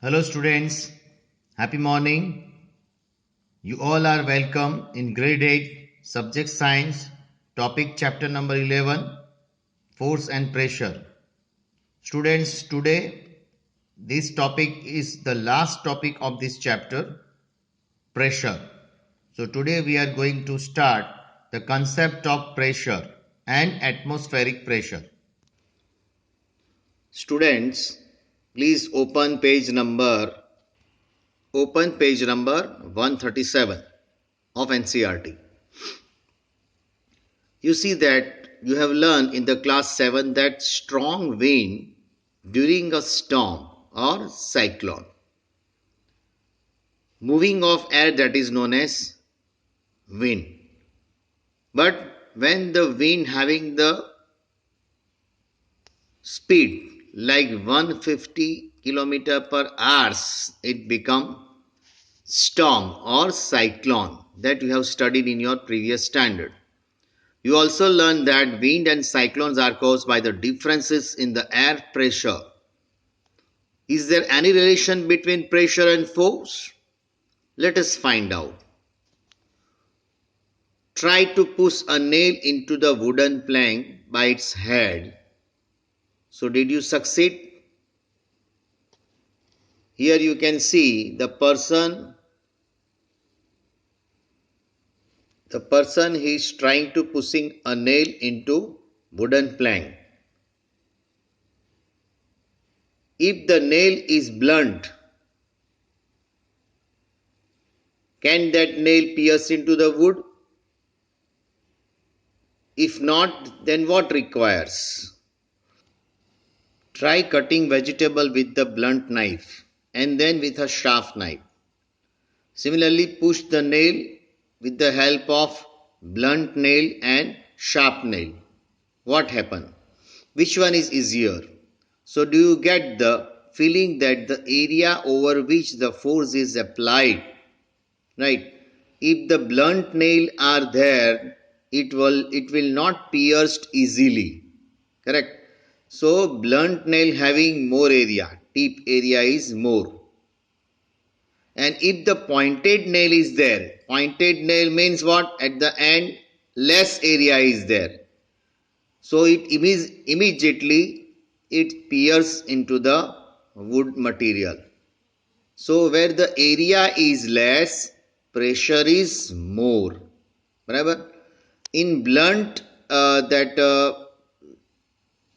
Hello students, happy morning. You all are welcome in grade 8 subject science topic chapter number 11 force and pressure. Students, today this topic is the last topic of this chapter, pressure. So today we are going to start the concept of pressure and atmospheric pressure. Students, please open page number 137 of NCERT. You see that you have learned in the class 7 that strong wind during a storm or cyclone, moving of air, that is known as wind. But when the wind having the speed like 150 kilometer per hour, it become storm or cyclone, that you have studied in your previous standard. You also learned that wind and cyclones are caused by the differences in the air pressure. Is there any relation between pressure and force? Let us find out. Try to push a nail into the wooden plank by its head. So did you succeed? Here you can see the person is trying to pushing a nail into wooden plank. If the nail is blunt, can that nail pierce into the wood? If not, then what requires? Try cutting vegetable with the blunt knife and then with a sharp knife. Similarly, push the nail with the help of blunt nail and sharp nail. What happens? Which one is easier? So do you get the feeling that the area over which the force is applied, right? If the blunt nail are there, it will not pierce easily, correct? So blunt nail having more area, tip area is more. And if the pointed nail is there, pointed nail means what? At the end less area is there. So it immediately it pierces into the wood material. So where the area is less, pressure is more. Barabar? In blunt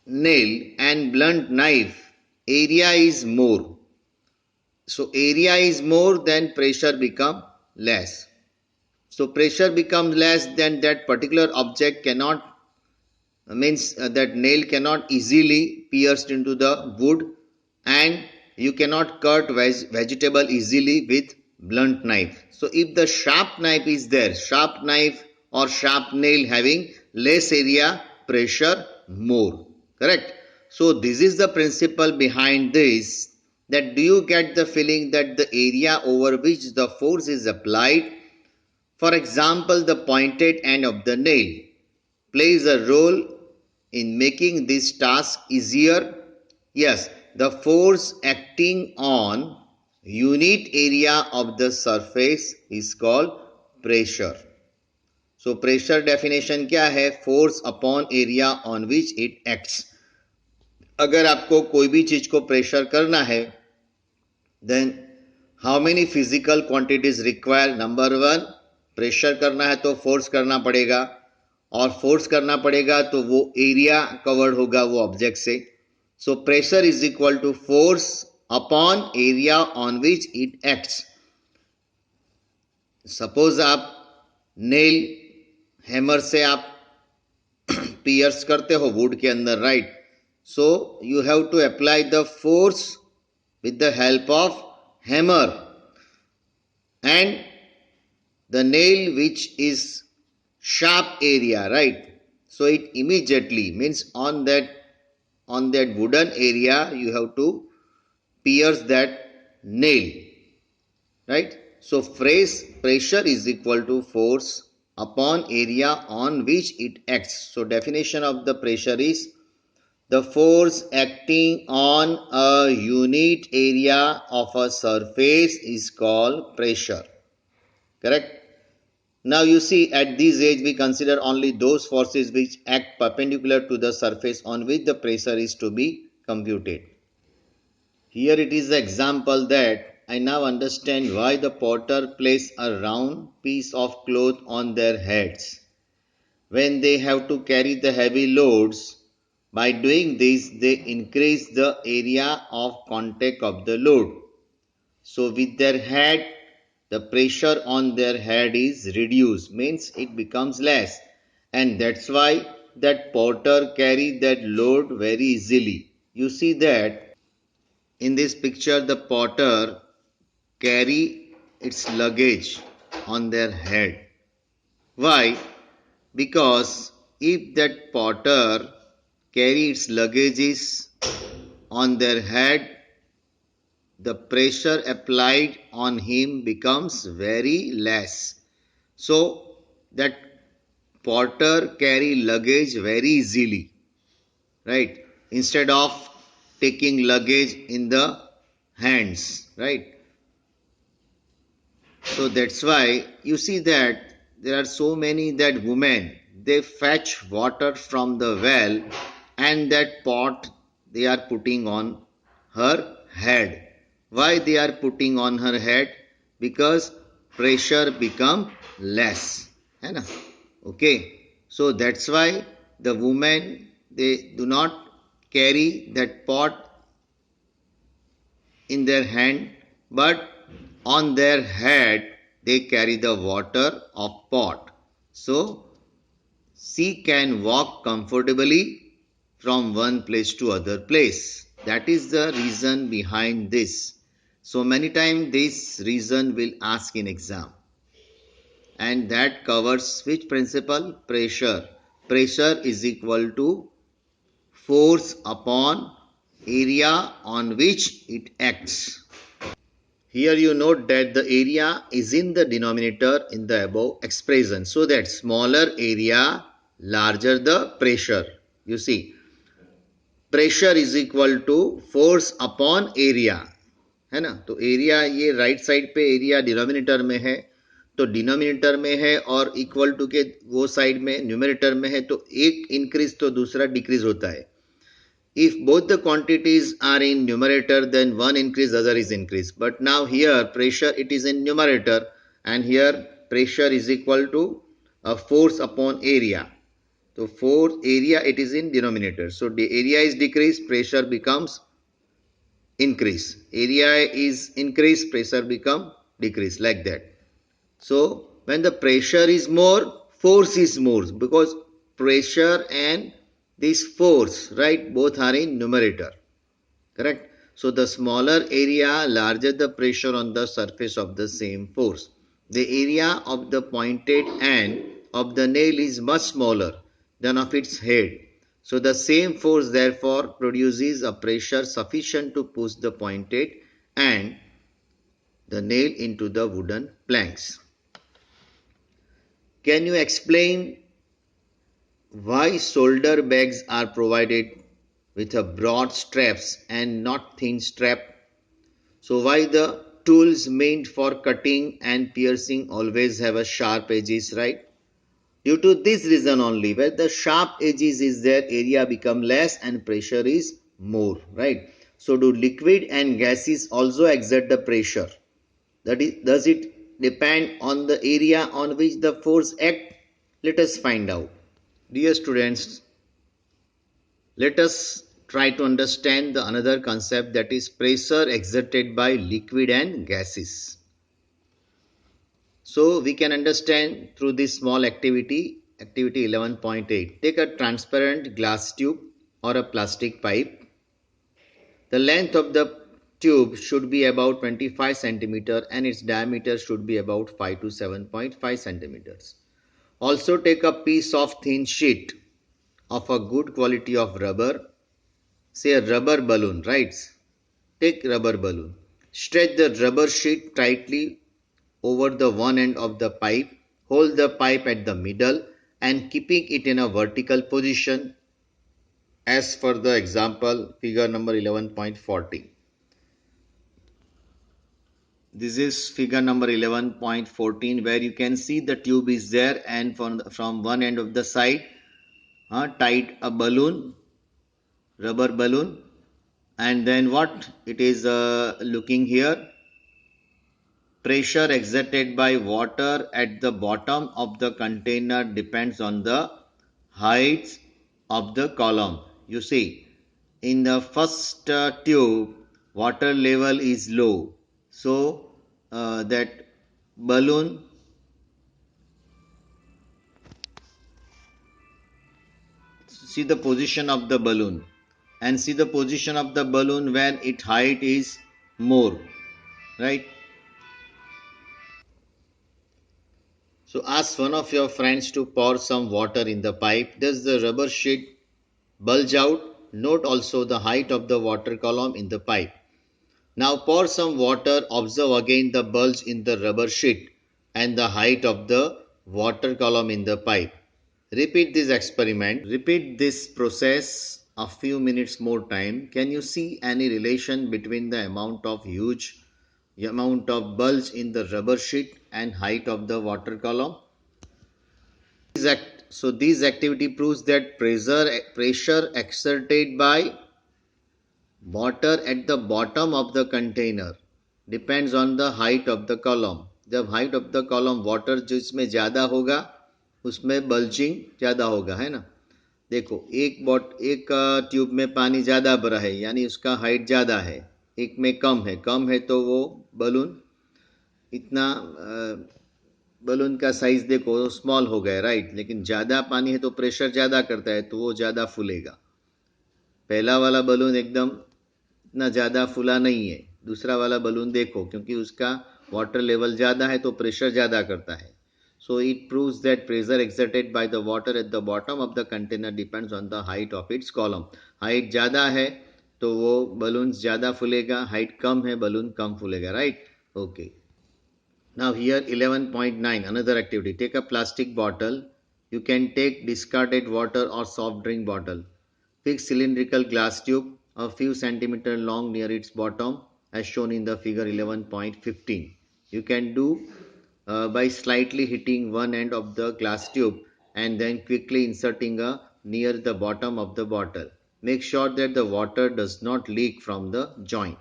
nail and blunt knife, area is more. So area is more, then pressure become less. So pressure becomes less, then that particular object cannot that nail cannot easily pierce into the wood, and you cannot cut vegetable easily with blunt knife. So if the sharp knife is there, sharp knife or sharp nail having less area, pressure more, correct? So this is the principle behind this, that do you get the feeling that the area over which the force is applied, for example the pointed end of the nail, plays a role in making this task easier? Yes, the force acting on unit area of the surface is called pressure. So pressure definition क्या है? Force upon area on which it acts. अगर आपको कोई भी चीज को pressure करना है, then how many physical quantities required? Number 1, pressure करना है तो फोर्स करना पड़ेगा, और फोर्स करना पड़ेगा तो वो एरिया कवर्ड होगा वो ऑब्जेक्ट से. So pressure is equal to force upon area on which it acts. Suppose आप नेल हैमर से आप पियर्स करते हो वुड के अंदर, right? So you have to apply the force with the help of hammer, and the nail which is sharp area, right? So it immediately means on that wooden area you have to pierce that nail, right? So pressure is equal to force upon area on which it acts. So definition of the pressure is the force acting on a unit area of a surface is called pressure. Correct? Now you see, at this age we consider only those forces which act perpendicular to the surface on which the pressure is to be computed. Here it is the example that I now understand why the potter place a round piece of cloth on their heads when they have to carry the heavy loads. By doing this, they increase the area of contact of the load. So with their head, the pressure on their head is reduced, means it becomes less, and that's why that porter carry that load very easily. You see that in this picture the porter carry its luggage on their head. Why? Because if that porter carry its luggages on their head, the pressure applied on him becomes very less. So that porter carry luggage very easily, right? Instead of taking luggage in the hands, right? So that's why you see that there are so many that women, they fetch water from the well and that pot they are putting on her head. Why they are putting on her head? Because pressure become less. है ना? Okay. So that's why the women, they do not carry that pot in their hand, but on their head they carry the water of pot. So she can walk comfortably from one place to other place. That is the reason behind this. So many times this reason will ask in exam. And that covers which principle? Pressure. Pressure is equal to force upon area on which it acts. Here you note that the area is in the denominator in the above expression. So that smaller area, larger the pressure. You see, pressure is equal to force upon area. है ना? तो area ये right side पे area denominator में है, तो denominator में है और इक्वल टू के वो साइड में न्यूमरेटर में है, तो एक इंक्रीज तो दूसरा डिक्रीज होता है. If both the quantities are in numerator, then one increase, other is increase. But now here pressure, it is in numerator, and here pressure is equal to a force upon area. So force area, it is in denominator. So the area is decreased, pressure becomes increase. Area is increased, pressure become decrease, like that. So when the pressure is more, force is more, because pressure and this force, right, both are in numerator. Correct? So the smaller area, larger the pressure on the surface of the same force. The area of the pointed end of the nail is much smaller than of its head. So the same force therefore produces a pressure sufficient to push the pointed end, the nail, into the wooden planks. Can you explain why shoulder bags are provided with a broad straps and not thin strap? So why the tools meant for cutting and piercing always have a sharp edges, right? Due to this reason only, where the sharp edges is there, area become less and pressure is more, right? So do liquid and gases also exert the pressure? That is, does it depend on the area on which the force act? Let us find out. Dear students, let us try to understand the another concept, that is pressure exerted by liquid and gases. So we can understand through this small activity, activity 11.8. Take a transparent glass tube or a plastic pipe. The length of the tube should be about 25 centimeter and its diameter should be about 5 to 7.5 centimeters. Also take a piece of thin sheet of a good quality of rubber, say a rubber balloon, right? Take rubber balloon. Stretch the rubber sheet tightly over the one end of the pipe. Hold the pipe at the middle and keeping it in a vertical position. as for the example figure number 11.40. This is figure number 11.14 where you can see the tube is there and from one end of the side tied a balloon, rubber balloon, and then what it is looking here, pressure exerted by water at the bottom of the container depends on the height of the column. You see, in the first tube, water level is low. So, that balloon, see the position of the balloon and see the position of the balloon when its height is more, right? So ask one of your friends to pour some water in the pipe. Does the rubber sheet bulge out? Note also the height of the water column in the pipe. Now pour some water. Observe again the bulge in the rubber sheet and the height of the water column in the pipe. Repeat this experiment. Repeat this process a few minutes more time. Can you see any relation between the amount of bulge in the rubber sheet and height of the water column? So this activity proves that pressure exerted by water at the bottom of the container depends on the height of the column. जब height of the column water जिसमें ज़्यादा होगा उसमें bulging ज़्यादा होगा, है ना? देखो एक ट्यूब में पानी ज़्यादा भरा है यानी उसका हाइट ज़्यादा है, एक में कम है तो वो बलून इतना बलून का साइज देखो स्मॉल हो गया, राइट? लेकिन ज़्यादा पानी है तो प्रेशर ज़्यादा करता है तो वो ज़्यादा फूलेगा. पहला वाला बलून एकदम इतना ज़्यादा फूला नहीं है. दूसरा वाला बलून देखो क्योंकि उसका वाटर लेवल ज़्यादा है तो प्रेशर ज़्यादा करता है. So it proves that pressure exerted by the water at the bottom of the container depends on the height of its column. Height ज़्यादा है तो वो बलून ज़्यादा फूलेगा, हाइट कम है बलून कम फूलेगा, right? Okay. Now here 11.9, another activity. Take a plastic bottle. You can take discarded water or soft drink bottle. Fix cylindrical glass tube a few centimeters long near its bottom as shown in the figure 11.15. You can do by slightly hitting one end of the glass tube and then quickly inserting a near the bottom of the bottle. Make sure that the water does not leak from the joint.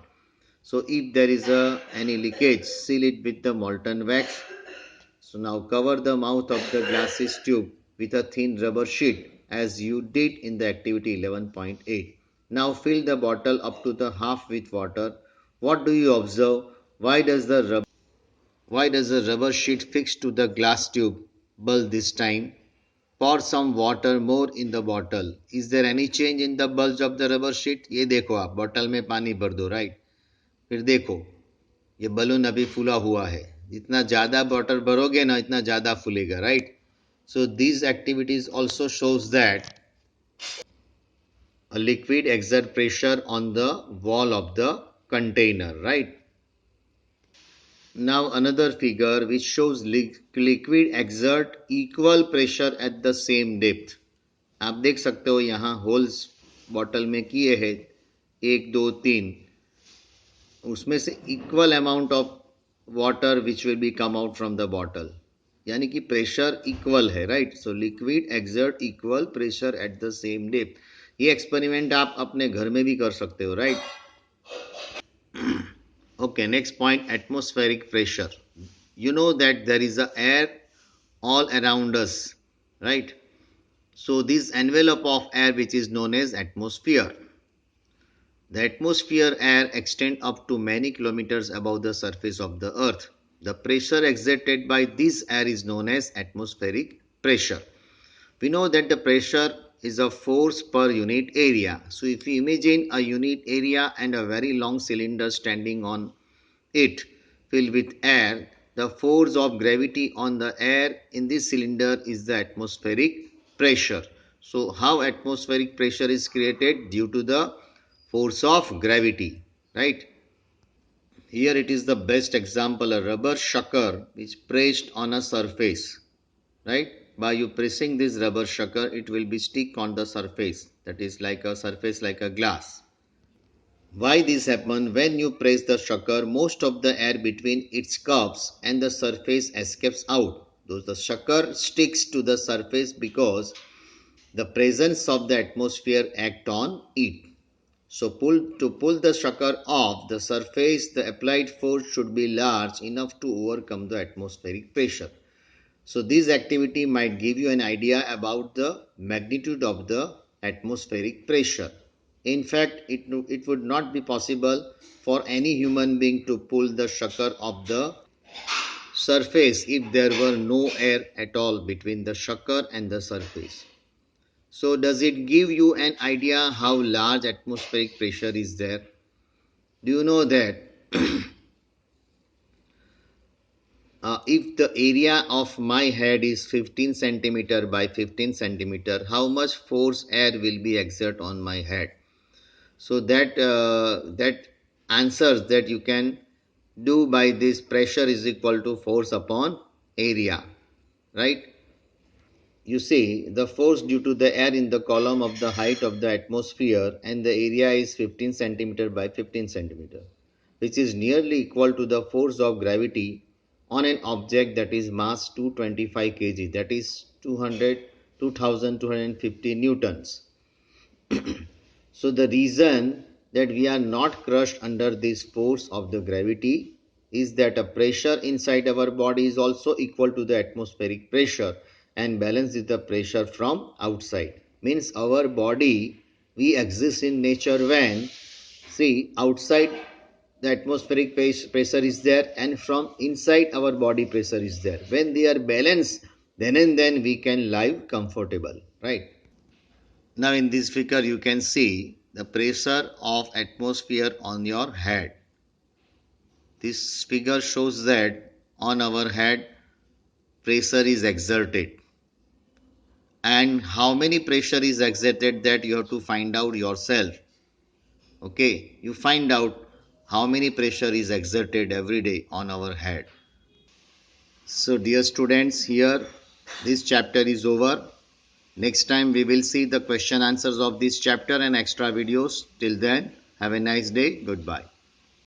So if there is any leakage, seal it with the molten wax. So now cover the mouth of the glasses tube with a thin rubber sheet as you did in the activity 11.8. Now fill the bottle up to the half with water. What do you observe? Why does the rubber sheet fixed to the glass tube bulge this time? Pour some water more in the bottle. Is there any change in the bulge of the rubber sheet? ये देखो आप bottle में पानी भर दो, right? फिर देखो ये बलून अभी फूला हुआ है. जितना ज़्यादा वाटर भरोगे ना इतना ज़्यादा फूलेगा, right? So these activities also shows that a liquid exert pressure on the wall of the container, right? Now another figure which shows liquid exert equal pressure at the same depth. आप देख सकते हो यहाँ holes bottle में किए हैं 1 2 3, उसमें से equal amount of water which will be come out from the bottle, यानी कि प्रेशर इक्वल है, right? So liquid exert equal pressure at the same depth. ये एक्सपेरिमेंट आप अपने घर में भी कर सकते हो, right? Okay, next point, atmospheric pressure. You know that there is a air all around us, right? So this envelope of air which is known as atmosphere. The atmosphere air extends up to many kilometers above the surface of the earth. The pressure exerted by this air is known as atmospheric pressure. We know that the pressure is a force per unit area. So if you imagine a unit area and a very long cylinder standing on it filled with air, the force of gravity on the air in this cylinder is the atmospheric pressure. So how atmospheric pressure is created? Due to the force of gravity, right? Here it is the best example, a rubber sucker which pressed on a surface, right? by you pressing this rubber sucker, it will be stick on the surface, that is like a surface like a glass. Why this happen? When you press the sucker, most of the air between its cups and the surface escapes out. Thus the sucker sticks to the surface because the presence of the atmosphere act on it. So to pull the sucker off the surface, the applied force should be large enough to overcome the atmospheric pressure. So this activity might give you an idea about the magnitude of the atmospheric pressure. In fact, it would not be possible for any human being to pull the sucker of the surface if there were no air at all between the sucker and the surface. So does it give you an idea how large atmospheric pressure is there? Do you know that if the area of my head is 15 centimeter by 15 centimeter, how much force air will be exert on my head? So that answers that you can do by this pressure is equal to force upon area, right? You see, the force due to the air in the column of the height of the atmosphere and the area is 15 centimeter by 15 centimeter, which is nearly equal to the force of gravity on an object that is mass 225 kg, that is 2250 newtons. So the reason that we are not crushed under this force of the gravity is that a pressure inside our body is also equal to the atmospheric pressure and balance is the pressure from outside. Means our body, we exist in nature when, see, outside the atmospheric pressure is there and from inside our body pressure is there. When they are balanced, then and then we can live comfortable, right? Now in this figure you can see the pressure of atmosphere on your head. This figure shows that on our head pressure is exerted. And how many pressure is exerted, that you have to find out yourself. Okay, you find out how many pressure is exerted every day on our head. So dear students, here this chapter is over. Next time we will see the question answers of this chapter and extra videos. Till then, have a nice day. Goodbye.